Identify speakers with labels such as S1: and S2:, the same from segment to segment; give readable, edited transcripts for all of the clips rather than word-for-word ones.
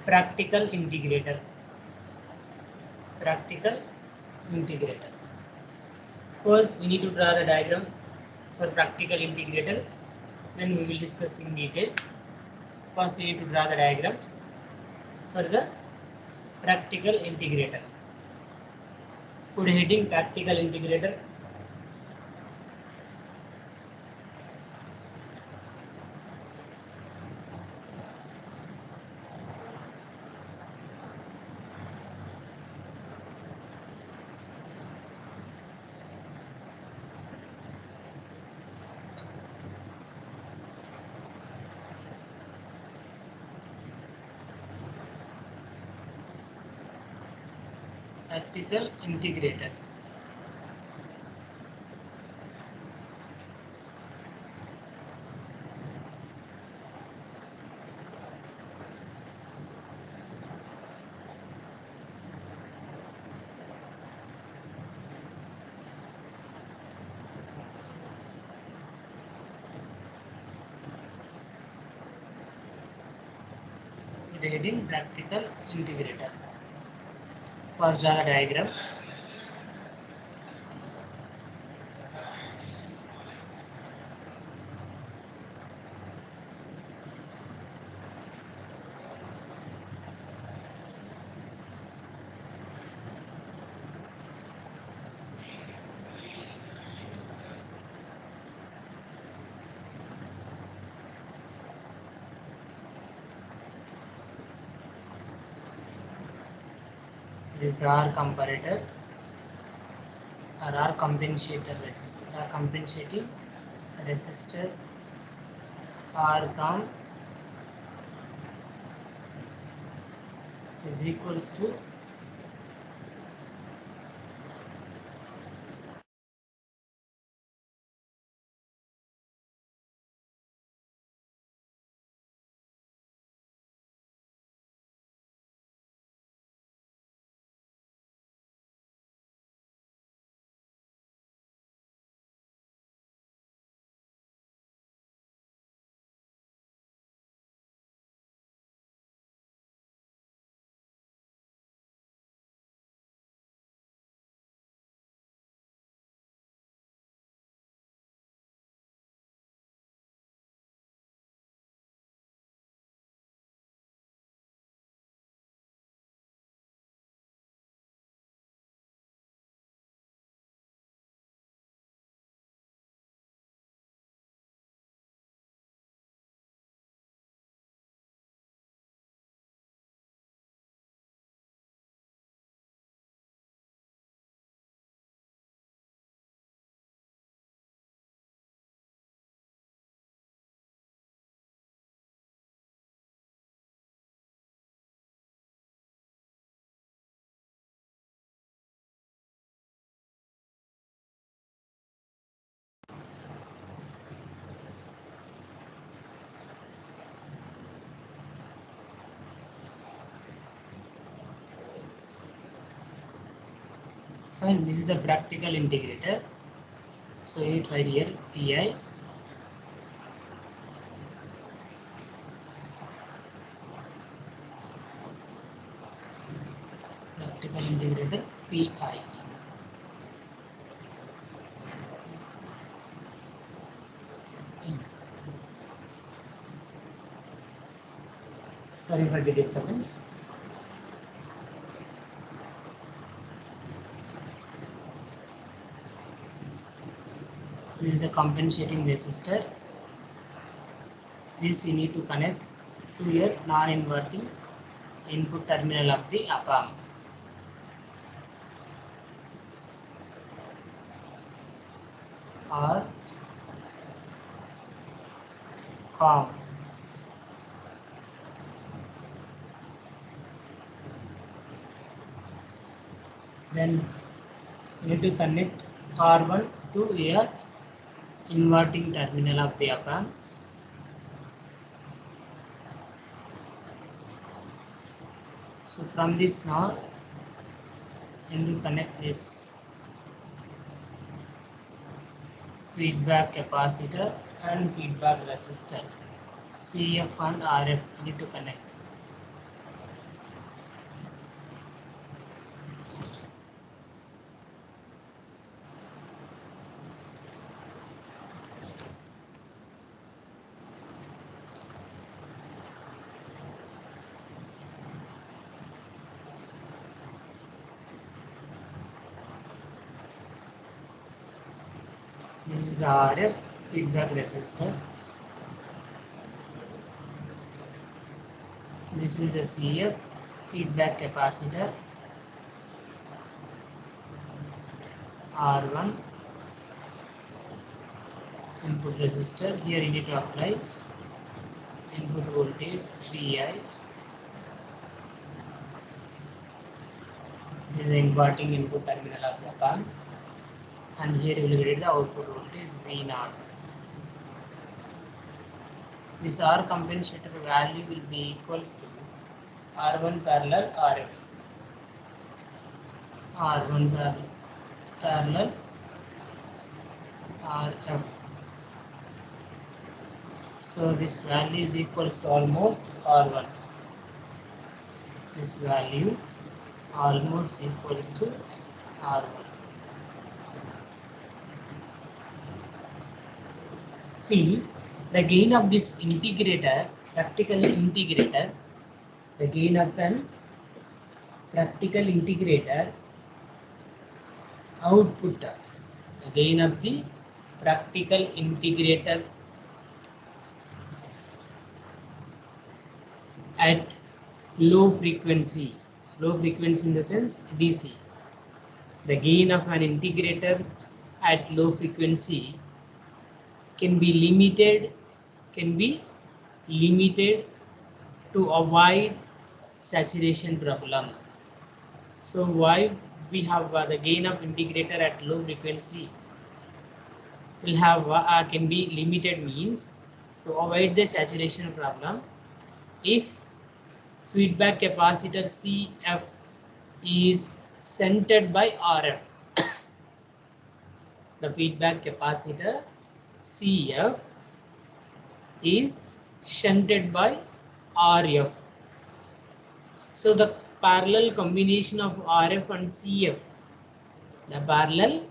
S1: practical integrator. Practical integrator. First, we need to draw the diagram for practical integrator. Then we will discuss in detail. First, we need to draw the diagram for the practical integrator. Put heading practical integrator. Practical integrator. Heading practical integrator. First, draw the diagram. This is the R comparator or R compensator resistor. R compensating resistor R com is equals to fine. This is the practical integrator. So you need to write here PI practical integrator PI. Sorry for the disturbance. This is the compensating resistor. This you need to connect to your non-inverting input terminal of the op-amp. Or COM. Then you need to connect R1 to your inverting terminal of the op-amp. So from this now you need to connect this feedback capacitor and feedback resistor. CF and RF you need to connect. This is the RF feedback resistor. This is the CF feedback capacitor. R1 input resistor. Here you need to apply input voltage Vi. This is the inverting input terminal of the pump, and here you will get the output voltage V0. This R compensator value will be equals to R1 parallel RF. R1 parallel RF. So this value is equals to almost R1. This value almost equals to R1. See, the gain of this integrator, practical integrator, the gain of an practical integrator output, the gain of the practical integrator at low frequency in the sense DC. The gain of an integrator at low frequency can be limited to avoid saturation problem. So why we have the gain of integrator at low frequency will have can be limited means to avoid the saturation problem. If feedback capacitor CF is centered by RF, the feedback capacitor CF is shunted by RF. So the parallel combination of RF and CF, the parallel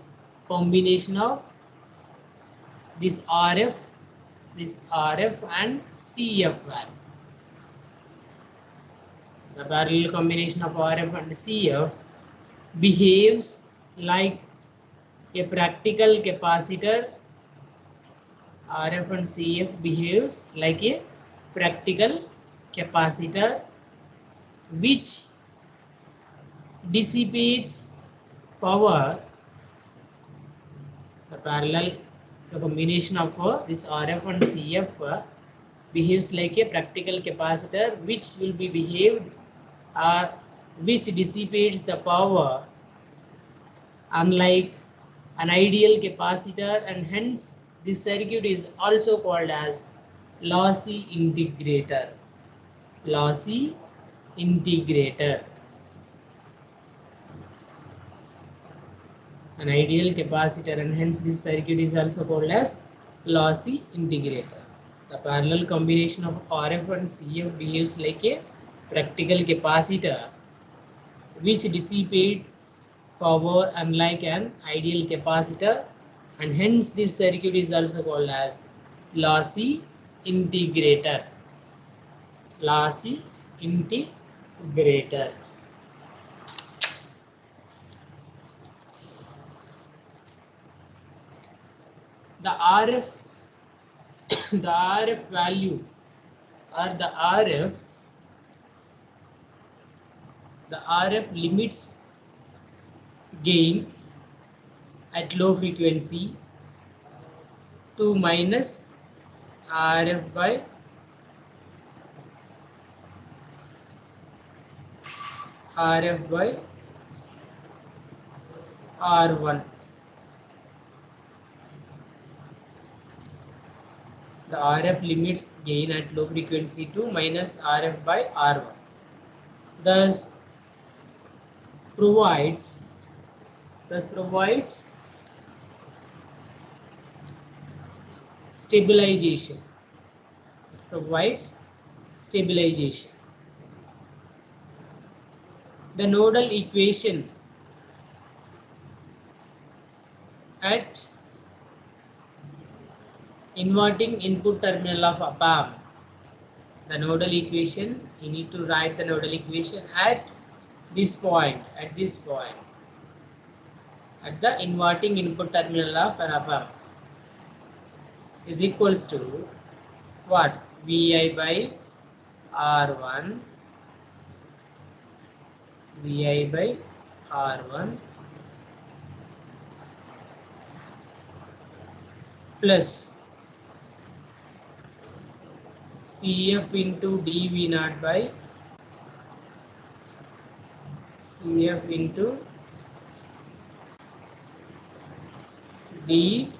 S1: combination of this RF and CF value, the parallel combination of RF and CF behaves like a practical capacitor. RF and CF behaves like a practical capacitor which dissipates power. The combination of this RF and CF behaves like a practical capacitor which will be behaved which dissipates the power unlike an ideal capacitor, and hence this circuit is also called as lossy integrator. Lossy integrator. An ideal capacitor, and hence this circuit is also called as lossy integrator. The parallel combination of RF and CF behaves like a practical capacitor which dissipates power unlike an ideal capacitor, and hence this circuit is also called as lossy integrator. Lossy integrator. The RF value or the RF limits gain at low frequency to minus RF by R1. The RF limits gain at low frequency to minus RF by R1. Thus provides stabilization. It provides stabilization. The nodal equation at inverting input terminal of op-amp. The nodal equation, you need to write the nodal equation at this point, at the inverting input terminal of an op-amp. is equals to what? Vi by R1, Vi by R1 plus Cf into dV naught by Cf into d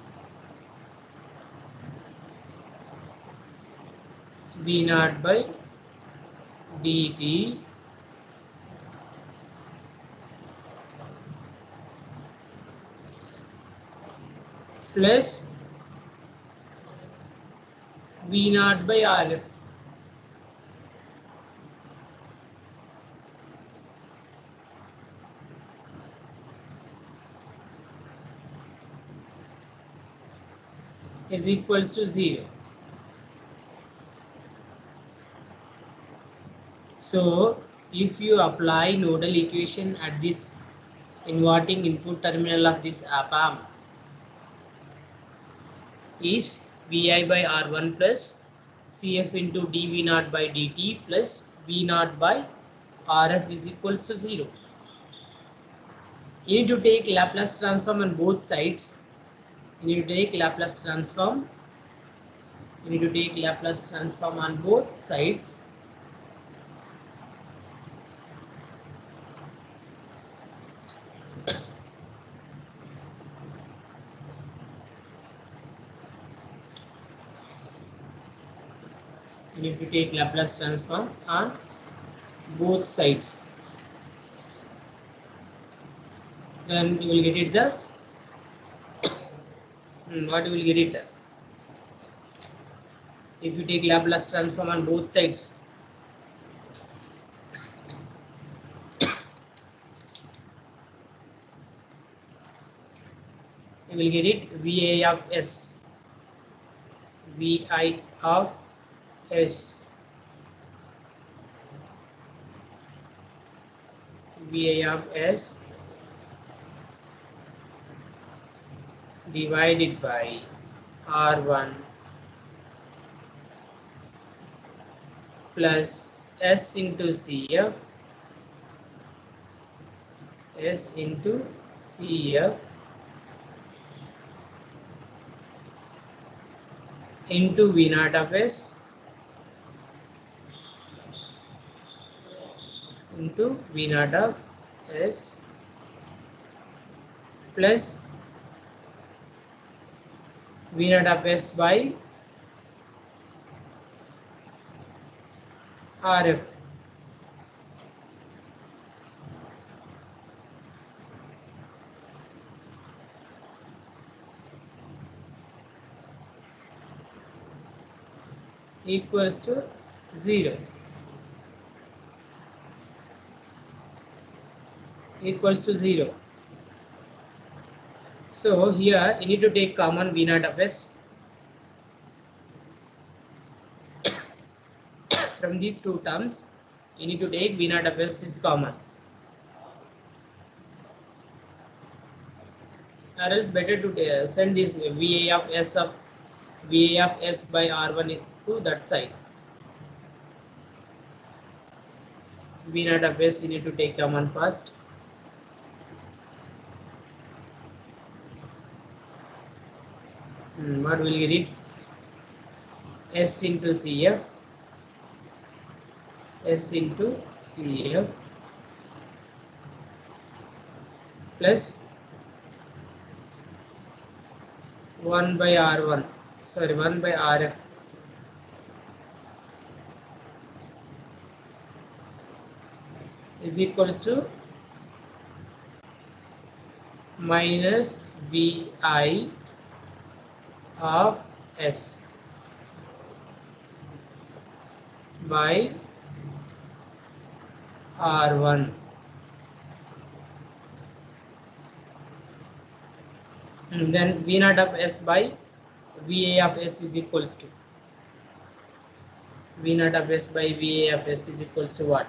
S1: V naught by dt plus V naught by Rf. Is equals to 0. So if you apply nodal equation at this inverting input terminal of this op amp is Vi by R1 plus Cf into dV naught by dt plus V naught by Rf is equals to 0. You need to take Laplace transform on both sides. You need to take Laplace transform. You need to take Laplace transform on both sides. You need to take Laplace transform on both sides. Then you will get it the what you will get it if you take Laplace transform on both sides. You will get it Vi of S, Vi of S, Vi of S divided by R1 plus S into Cf, S into Cf into V naught of S into V naught of S plus V naught of S by Rf. Equals to 0. Equals to 0. So here you need to take common V naught of S. From these two terms, you need to take V naught of S is common. Or else better to send this Va of S by R1 to that side. V naught of S you need to take common first. What will get it? S into Cf, S into Cf plus 1 by R1, sorry 1 by Rf is equals to minus Vi of S by R1. And then V naught of S by Va of S is equals to V naught of S by Va of S is equals to what?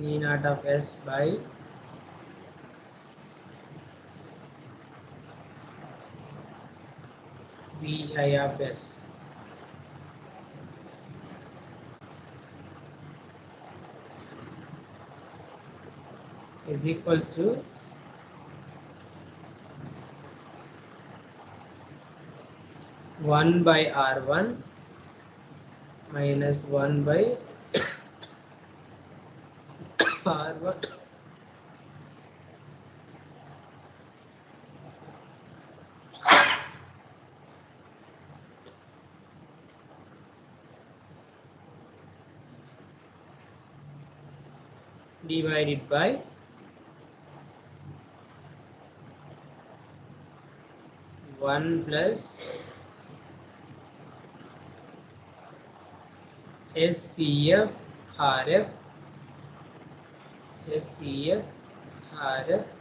S1: V naught of S by Vi of S is equals to one by R1 minus 1 by R1 divided by one plus SCF RF